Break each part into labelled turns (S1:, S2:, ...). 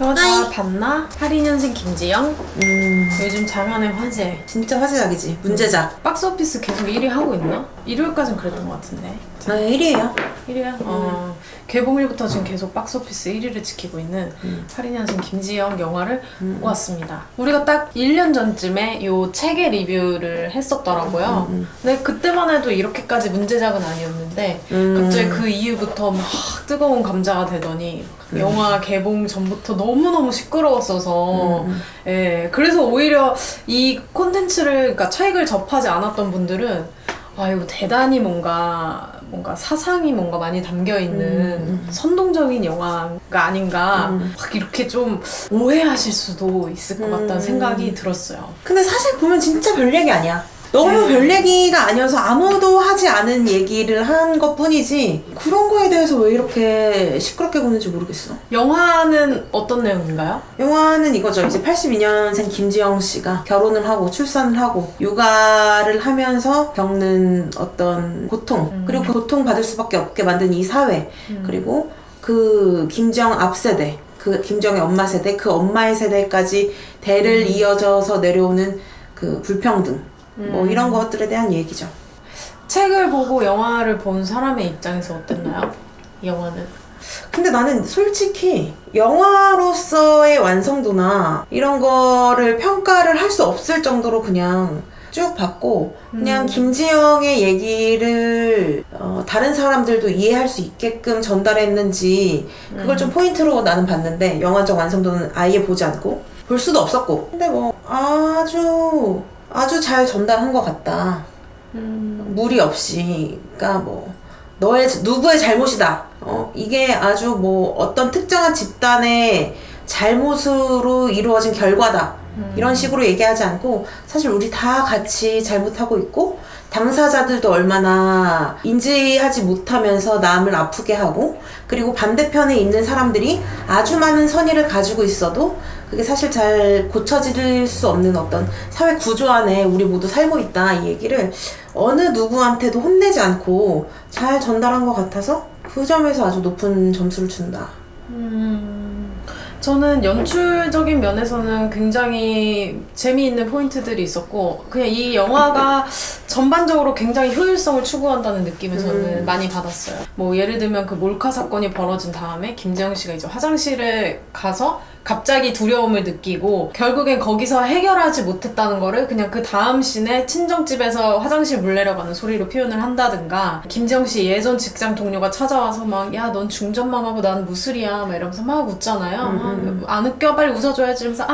S1: 너 다 봤나? 82년생 김지영? 요즘 장안의 화제.
S2: 진짜 화제작이지. 문제작.
S1: 박스오피스 계속 1위 하고 있나? 일요일까진 그랬던 것 같은데.
S2: 아, 1위에요.
S1: 1위야? 개봉일부터 지금 계속 박스오피스 1위를 지키고 있는 82년생 김지영 영화를 보았습니다. 우리가 딱 1년 전쯤에 요 책의 리뷰를 했었더라고요. 근데 그때만 해도 이렇게까지 문제작은 아니었는데 갑자기 그 이후부터 막 뜨거운 감자가 되더니 영화 개봉 전부터 너무너무 시끄러웠어서 예, 그래서 오히려 이 콘텐츠를, 그러니까 책을 접하지 않았던 분들은 아, 이거 대단히 뭔가 사상이 뭔가 많이 담겨있는 선동적인 영화가 아닌가 막 이렇게 좀 오해하실 수도 있을 것 같다는 생각이 들었어요.
S2: 근데 사실 보면 진짜 별 얘기 아니야. 너무 별 얘기가 아니어서 아무도 하지 않은 얘기를 한 것 뿐이지 그런 거에 대해서 왜 이렇게 시끄럽게 보는지 모르겠어.
S1: 영화는 어떤 내용인가요?
S2: 영화는 이거죠. 이제 82년생 김지영 씨가 결혼을 하고 출산을 하고 육아를 하면서 겪는 어떤 고통 그리고 그 고통 받을 수밖에 없게 만든 이 사회 그리고 그 김지영 앞세대 그 김지영의 엄마 세대 그 엄마의 세대까지 대를 이어져서 내려오는 그 불평등 뭐 이런 것들에 대한 얘기죠.
S1: 책을 보고 영화를 본 사람의 입장에서 어땠나요? 이 영화는?
S2: 근데 나는 솔직히 영화로서의 완성도나 이런 거를 평가를 할 수 없을 정도로 그냥 쭉 봤고 그냥 김지영의 얘기를 다른 사람들도 이해할 수 있게끔 전달했는지 그걸 좀 포인트로 나는 봤는데 영화적 완성도는 아예 보지 않고 볼 수도 없었고 근데 뭐 아주 잘 전달한 것 같다. 무리 없이. 그러니까 뭐 누구의 잘못이다. 이게 아주 뭐 어떤 특정한 집단의 잘못으로 이루어진 결과다. 이런 식으로 얘기하지 않고 사실 우리 다 같이 잘못하고 있고 당사자들도 얼마나 인지하지 못하면서 남을 아프게 하고 그리고 반대편에 있는 사람들이 아주 많은 선의를 가지고 있어도 그게 사실 잘 고쳐질 수 없는 어떤 사회 구조 안에 우리 모두 살고 있다 이 얘기를 어느 누구한테도 혼내지 않고 잘 전달한 것 같아서 그 점에서 아주 높은 점수를 준다.
S1: 저는 연출적인 면에서는 굉장히 재미있는 포인트들이 있었고 그냥 이 영화가 전반적으로 굉장히 효율성을 추구한다는 느낌을 저는 많이 받았어요. 뭐 예를 들면 그 몰카 사건이 벌어진 다음에 김지영 씨가 이제 화장실에 가서 갑자기 두려움을 느끼고 결국엔 거기서 해결하지 못했다는 거를 그냥 그 다음 씬에 친정집에서 화장실 물 내려가는 소리로 표현을 한다든가 김지영 씨 예전 직장 동료가 찾아와서 막 야 넌 중전망하고 난 무술이야 막 이러면서 막 웃잖아요. 안 웃겨? 빨리 웃어줘야지 이러면서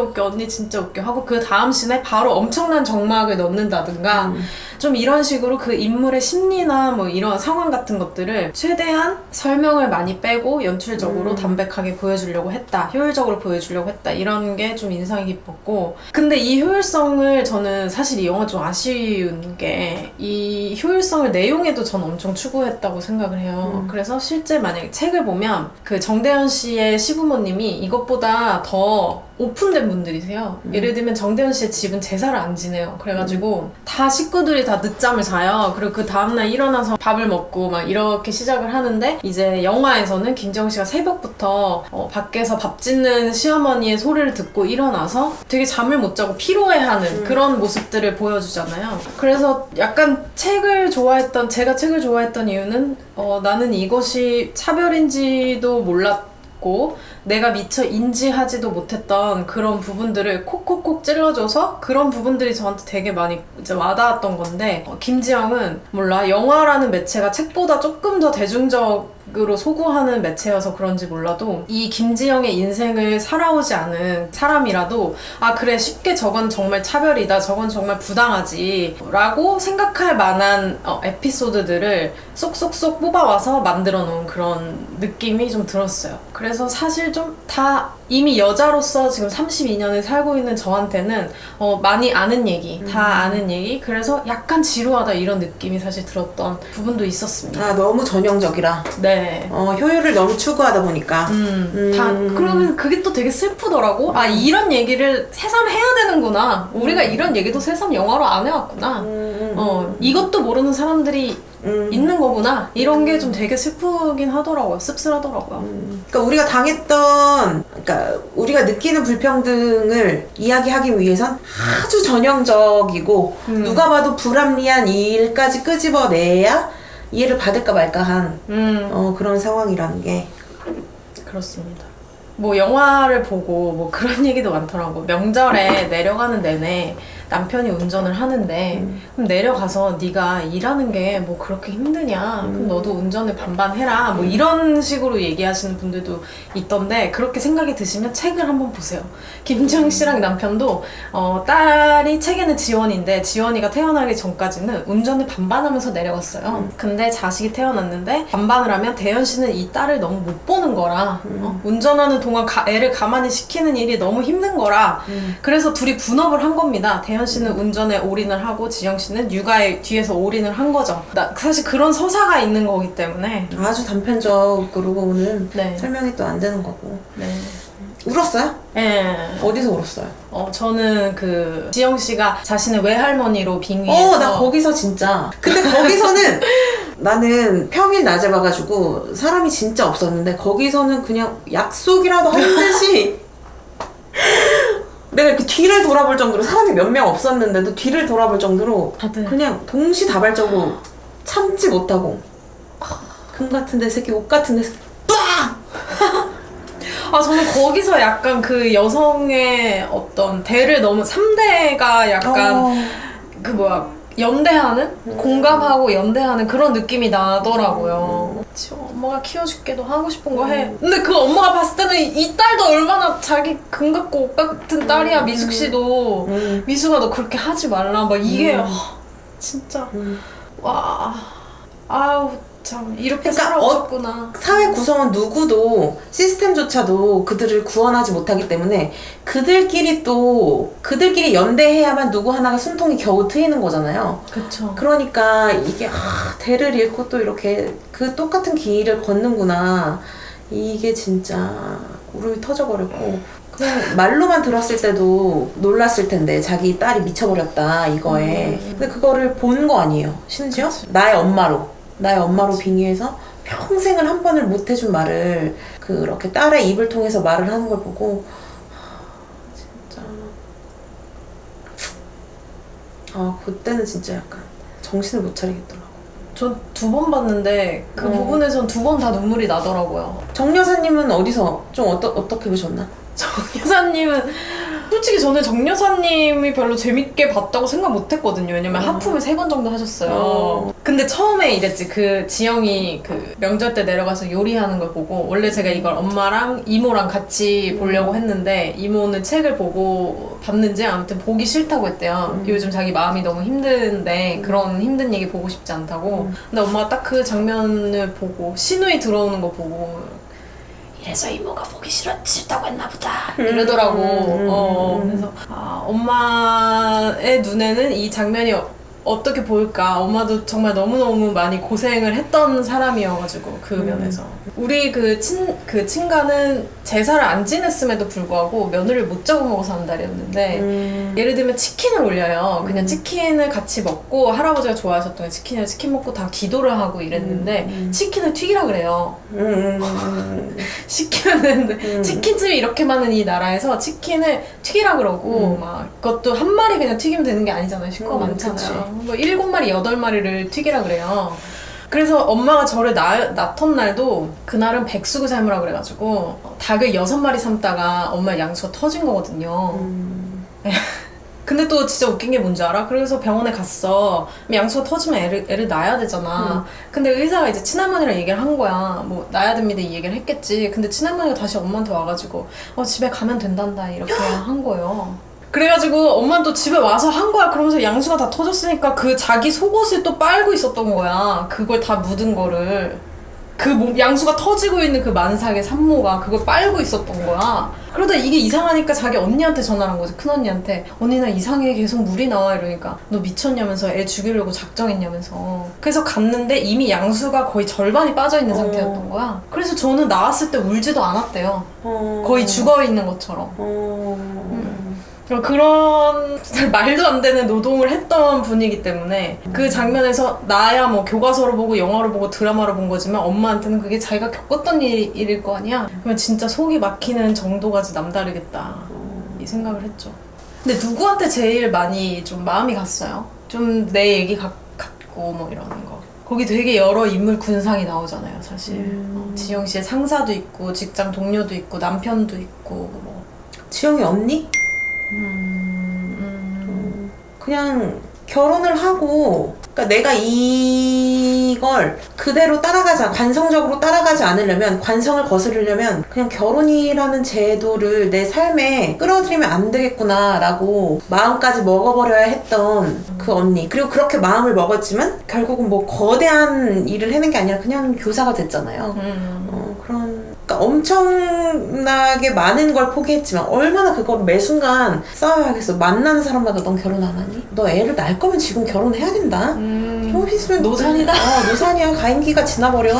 S1: 웃겨 언니 진짜 웃겨 하고 그 다음 씬에 바로 엄청난 정막을 넣는다든가 좀 이런 식으로 그 인물의 심리나 뭐 이런 상황 같은 것들을 최대한 설명을 많이 빼고 연출적으로 담백하게 보여주려고 했다. 효율적으로 보여주려고 했다. 이런 게 좀 인상이 깊었고 근데 이 효율성을 저는 사실 이 영화 좀 아쉬운 게 이 효율성을 내용에도 전 엄청 추구했다고 생각을 해요. 그래서 실제 만약에 책을 보면 그 정대현 씨의 시부모님이 이것보다 더 오픈된 분들이세요. 예를 들면 정대현 씨의 집은 제사를 안 지내요. 그래가지고 다 식구들이 다 늦잠을 자요. 그리고 그 다음날 일어나서 밥을 먹고 막 이렇게 시작을 하는데 이제 영화에서는 김지영 씨가 새벽부터 밖에서 밥 짓는 시어머니의 소리를 듣고 일어나서 되게 잠을 못 자고 피로해하는 그런 모습들을 보여주잖아요. 그래서 약간 제가 책을 좋아했던 이유는 나는 이것이 차별인지도 몰랐고 내가 미처 인지하지도 못했던 그런 부분들을 콕콕콕 찔러줘서 그런 부분들이 저한테 되게 많이 이제 와닿았던 건데 김지영은 몰라 영화라는 매체가 책보다 조금 더 대중적으로 소구하는 매체여서 그런지 몰라도 이 김지영의 인생을 살아오지 않은 사람이라도 아 그래 쉽게 저건 정말 차별이다 저건 정말 부당하지 라고 생각할 만한 에피소드들을 쏙쏙쏙 뽑아와서 만들어 놓은 그런 느낌이 좀 들었어요. 그래서 사실 좀 다 이미 여자로서 지금 32년을 살고 있는 저한테는 많이 아는 얘기, 다 아는 얘기 그래서 약간 지루하다 이런 느낌이 사실 들었던 부분도 있었습니다.
S2: 너무 전형적이라.
S1: 네.
S2: 효율을 너무 추구하다 보니까.
S1: 그러면 그게 또 되게 슬프더라고. 아 이런 얘기를 새삼 해야 되는구나. 우리가 이런 얘기도 새삼 영화로 안 해왔구나. 이것도 모르는 사람들이 있는 거구나 이런 게 좀 되게 슬프긴 하더라고요. 씁쓸하더라고요.
S2: 그러니까 우리가 당했던, 그러니까 우리가 느끼는 불평등을 이야기하기 위해선 아주 전형적이고 누가 봐도 불합리한 일까지 끄집어내야 이해를 받을까 말까 한 그런 상황이라는 게.
S1: 그렇습니다. 뭐 영화를 보고 뭐 그런 얘기도 많더라고. 명절에 내려가는 내내 남편이 운전을 하는데 그럼 내려가서 네가 일하는 게 뭐 그렇게 힘드냐? 그럼 너도 운전을 반반 해라. 뭐 이런 식으로 얘기하시는 분들도 있던데 그렇게 생각이 드시면 책을 한번 보세요. 김지영 씨랑 남편도 딸이 책에는 지원인데 지원이가 태어나기 전까지는 운전을 반반하면서 내려갔어요. 근데 자식이 태어났는데 반반을 하면 대현 씨는 이 딸을 너무 못 보는 거라 운전하는 동안 애를 가만히 시키는 일이 너무 힘든 거라 그래서 둘이 분업을 한 겁니다. 대현 씨는 운전에 올인을 하고 지영 씨는 육아에 뒤에서 올인을 한 거죠. 사실 그런 서사가 있는 거기 때문에
S2: 아주 단편적으로는
S1: 네.
S2: 설명이 또 안 되는 거고.
S1: 네.
S2: 울었어요?
S1: 네.
S2: 어디서 울었어요?
S1: 저는 그 지영 씨가 자신의 외할머니로 빙의해서
S2: 나 거기서 진짜. 근데 거기서는 나는 평일 낮에 봐가지고 사람이 진짜 없었는데 거기서는 그냥 약속이라도 할 듯이 내가 이렇게 뒤를 돌아볼 정도로 사람이 몇 명 없었는데도 뒤를 돌아볼 정도로
S1: 다들
S2: 그냥 동시다발적으로 참지 못하고 금 같은 데 새끼 옷 같은 데 새끼 빡!
S1: 저는 거기서 약간 그 여성의 어떤 대를 너무 3대가 약간 그 뭐야 연대하는? 공감하고 연대하는 그런 느낌이 나더라고요. 엄마가 키워줄게도 하고 싶은 거 해. 근데 그 엄마가 봤을 때는 이 딸도 얼마나 자기 금 같고 옷 같은 딸이야. 미숙 씨도 미숙아 너 그렇게 하지 말라. 막 이게 진짜 와 아우 참 이렇게
S2: 그러니까
S1: 살아오셨구나.
S2: 사회 구성원 누구도 시스템조차도 그들을 구원하지 못하기 때문에 그들끼리 연대해야만 누구 하나가 숨통이 겨우 트이는 거잖아요.
S1: 그쵸.
S2: 그러니까 이게 대를 잃고 또 이렇게 그 똑같은 길을 걷는구나. 이게 진짜 울음이 터져버렸고 그냥 말로만 들었을 때도 놀랐을 텐데 자기 딸이 미쳐버렸다 이거에. 근데 그거를 본 거 아니에요. 심지어 나의 엄마로 빙의해서 평생을 한 번을 못 해준 말을 그렇게 딸의 입을 통해서 말을 하는 걸 보고 진짜 그때는 진짜 약간 정신을 못 차리겠더라고.
S1: 전 2번 봤는데 그 부분에선 2번 다 눈물이 나더라고요.
S2: 정 여사님은 어디서 좀 어떻게 보셨나?
S1: 정 여사님은 솔직히 저는 정 여사님이 별로 재밌게 봤다고 생각 못 했거든요. 왜냐면 하품을 3번 정도 하셨어요. 근데 처음에 이랬지. 그 지영이 그 명절 때 내려가서 요리하는 걸 보고 원래 제가 이걸 엄마랑 이모랑 같이 보려고 했는데 이모는 책을 보고 봤는지 아무튼 보기 싫다고 했대요. 요즘 자기 마음이 너무 힘든데 그런 힘든 얘기 보고 싶지 않다고. 근데 엄마가 딱 그 장면을 보고 시누이 들어오는 거 보고 그래서 이모가 보기 싫다고 했나 보다 이러더라고. 그래서 엄마의 눈에는 이 장면이 어떻게 보일까. 엄마도 정말 너무너무 많이 고생을 했던 사람이어가지고 그 면에서 우리 그 친가는 제사를 안 지냈음에도 불구하고 며느리를 못 잡아먹어서 한 달이었는데 예를 들면 치킨을 올려요. 그냥 치킨을 같이 먹고 할아버지가 좋아하셨던 치킨 먹고 다 기도를 하고 이랬는데 치킨을 튀기라 그래요. 시키면 되는데 치킨집이 이렇게 많은 이 나라에서 치킨을 튀기라 그러고 막 그것도 한 마리 그냥 튀기면 되는 게 아니잖아요. 식구가 많잖아요. 뭐 7마리, 8마리를 튀기라 그래요. 그래서 엄마가 저를 낳던 날도 그날은 백숙을 삶으라 그래가지고 닭을 6마리 삶다가 엄마 양수가 터진 거거든요. 근데 또 진짜 웃긴 게 뭔지 알아? 그래서 병원에 갔어. 양수가 터지면 애를 낳아야 되잖아. 근데 의사가 이제 친할머니랑 얘기를 한 거야. 뭐 낳아야 됩니다 이 얘기를 했겠지. 근데 친할머니가 다시 엄마한테 와가지고 집에 가면 된단다 이렇게 한 거예요. 그래가지고 엄마는 또 집에 와서 한 거야. 그러면서 양수가 다 터졌으니까 그 자기 속옷을 또 빨고 있었던 거야. 그걸 다 묻은 거를. 양수가 터지고 있는 그 만삭의 산모가 그걸 빨고 있었던 거야. 그러다 이게 이상하니까 자기 언니한테 전화를 한 거지. 큰언니한테. 언니 나 이상해 계속 물이 나와 이러니까 너 미쳤냐면서 애 죽이려고 작정했냐면서. 그래서 갔는데 이미 양수가 거의 절반이 빠져있는 상태였던 거야. 그래서 저는 나왔을 때 울지도 않았대요. 거의 죽어있는 것처럼. 그런 말도 안 되는 노동을 했던 분이기 때문에 그 장면에서 나야 뭐 교과서로 보고 영화로 보고 드라마로 본 거지만 엄마한테는 그게 자기가 겪었던 일일 거 아니야. 그러면 진짜 속이 막히는 정도까지 남다르겠다 이 생각을 했죠. 근데 누구한테 제일 많이 좀 마음이 갔어요? 좀 내 얘기 같고 뭐 이러는 거. 거기 되게 여러 인물 군상이 나오잖아요, 사실. 지영 씨의 상사도 있고, 직장 동료도 있고, 남편도 있고, 뭐.
S2: 지영이 언니? 그냥 결혼을 하고, 그러니까 내가 이걸 그대로 관성적으로 따라가지 않으려면, 관성을 거스르려면 그냥 결혼이라는 제도를 내 삶에 끌어들이면 안 되겠구나라고 마음까지 먹어버려야 했던 그 언니. 그리고 그렇게 마음을 먹었지만 결국은 뭐 거대한 일을 해낸 게 아니라 그냥 교사가 됐잖아요. 그러니까 엄청나게 많은 걸 포기했지만 얼마나 그걸 매 순간 싸워야 하겠어. 만나는 사람마다 넌 결혼 안 하니? 너 애를 낳을 거면 지금 결혼해야 된다. 좀 있으면
S1: 노산이다.
S2: 노산이야. 가임기가 지나버려.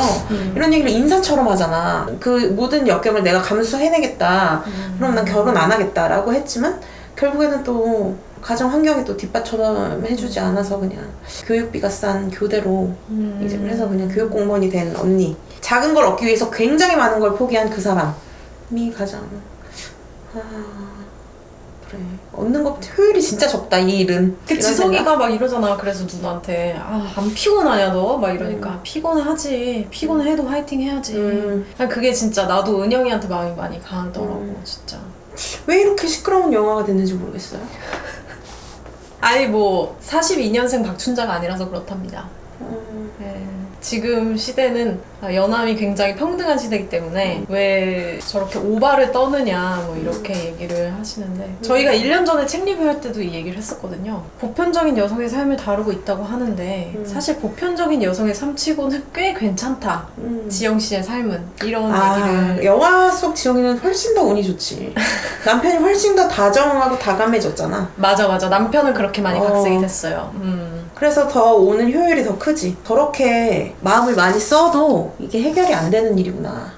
S2: 이런 얘기를 인사처럼 하잖아. 그 모든 역경을 내가 감수해내겠다. 그럼 난 결혼 안 하겠다라고 했지만 결국에는 또 가정 환경이 또 뒷받침 해주지 않아서 그냥 교육비가 싼 교대로 이제 그래서 그냥 교육 공무원이 된 언니. 작은 걸 얻기 위해서 굉장히 많은 걸 포기한 그 사람이 가장 그래 얻는 것보다 효율이 진짜 적다 이 일은.
S1: 그 지석이가 막 이러잖아. 그래서 누나한테 안 피곤하냐 너? 막 이러니까 피곤하지. 피곤해도 화이팅 해야지. 그게 진짜 나도 은영이한테 마음이 많이 가더라고 진짜.
S2: 왜 이렇게 시끄러운 영화가 됐는지 모르겠어요.
S1: 아니 뭐 42년생 박춘자가 아니라서 그렇답니다. 네. 지금 시대는 연함이 굉장히 평등한 시대이기 때문에 왜 저렇게 오바를 떠느냐 뭐 이렇게 얘기를 하시는데 저희가 1년 전에 책 리뷰할 때도 이 얘기를 했었거든요. 보편적인 여성의 삶을 다루고 있다고 하는데 사실 보편적인 여성의 삶치고는 꽤 괜찮다. 지영 씨의 삶은 이런 얘기를.
S2: 영화 속 지영이는 훨씬 더 운이 좋지. 남편이 훨씬 더 다정하고 다감해졌잖아.
S1: 맞아 남편은 그렇게 많이 각색이 됐어요.
S2: 그래서 더 오는 효율이 더 크지. 저렇게 마음을 많이 써도 이게 해결이 안 되는 일이구나.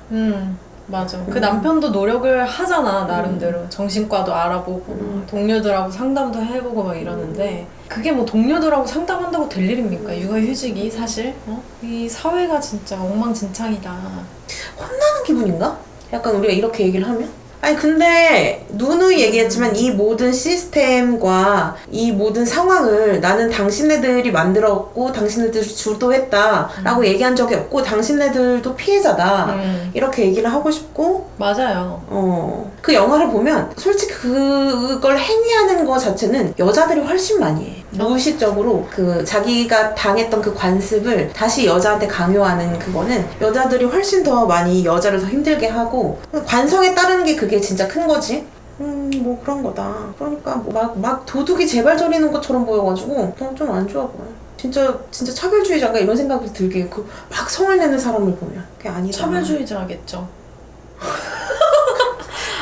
S1: 맞아. 그 남편도 노력을 하잖아 나름대로. 정신과도 알아보고 동료들하고 상담도 해보고 막 이러는데 그게 뭐 동료들하고 상담한다고 될 일입니까? 육아휴직이 사실 이 사회가 진짜 엉망진창이다.
S2: 혼나는 기분인가? 약간 우리가 이렇게 얘기를 하면? 아니 근데 누누이 얘기했지만 이 모든 시스템과 이 모든 상황을 나는 당신네들이 만들었고 당신네들이 주도했다 라고 얘기한 적이 없고 당신네들도 피해자다 이렇게 얘기를 하고 싶고.
S1: 맞아요.
S2: 그 영화를 보면 솔직히 그걸 행위하는 거 자체는 여자들이 훨씬 많이 해. 무의식적으로 그 자기가 당했던 그 관습을 다시 여자한테 강요하는 그거는 여자들이 훨씬 더 많이 여자를 더 힘들게 하고 관성에 따르는 게 그게 진짜 큰 거지. 뭐 그런 거다. 그러니까 뭐 막 도둑이 제발 저리는 것처럼 보여가지고 좀 안 좋아 보여. 진짜 차별주의자가 이런 생각이 들게 막 성을 내는 사람을 보면 그게 아니다.
S1: 차별주의자겠죠.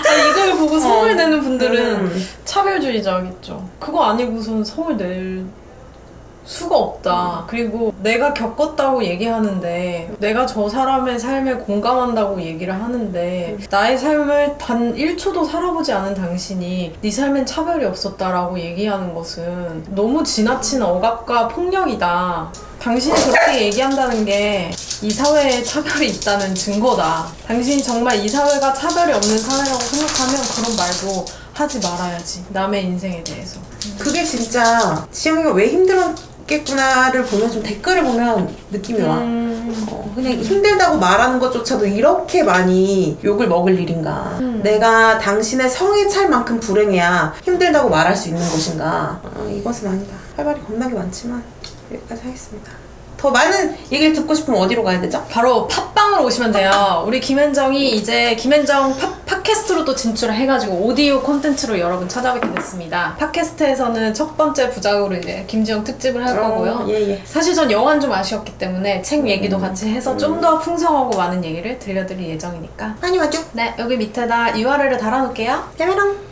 S1: 아니, 이걸 보고 성을 내는 분들은 차별주의자겠죠. 그거 아니고선 성을 낼 수가 없다. 그리고 내가 겪었다고 얘기하는데 내가 저 사람의 삶에 공감한다고 얘기를 하는데 나의 삶을 단 1초도 살아보지 않은 당신이 네 삶엔 차별이 없었다라고 얘기하는 것은 너무 지나친 억압과 폭력이다. 당신이 그렇게 얘기한다는 게 이 사회에 차별이 있다는 증거다. 당신이 정말 이 사회가 차별이 없는 사회라고 생각하면 그런 말도 하지 말아야지. 남의 인생에 대해서. 그게
S2: 진짜 지영이가 왜 힘들었겠구나를 보면 좀 댓글을 보면 느낌이 와. 그냥 힘들다고 말하는 것조차도 이렇게 많이 욕을 먹을 일인가. 내가 당신의 성에 찰 만큼 불행해야 힘들다고 말할 수 있는 것인가. 이것은 아니다. 할 말이 겁나게 많지만 여기까지 하겠습니다. 더 많은 얘기를 듣고 싶으면 어디로 가야 되죠?
S1: 바로 팟빵으로 오시면 돼요. 우리 김현정이 이제 김현정 팟캐스트로 또 진출을 해가지고 오디오 콘텐츠로 여러분 찾아뵙게 됐습니다. 팟캐스트에서는 첫 번째 부작으로 이제 김지영 특집을 할 거고요.
S2: 예.
S1: 사실 전 영화는 좀 아쉬웠기 때문에 책 얘기도 같이 해서 좀 더 풍성하고 많은 얘기를 들려드릴 예정이니까
S2: 많이 와줘.
S1: 네, 여기 밑에다 URL을 달아놓을게요.
S2: 야메랑.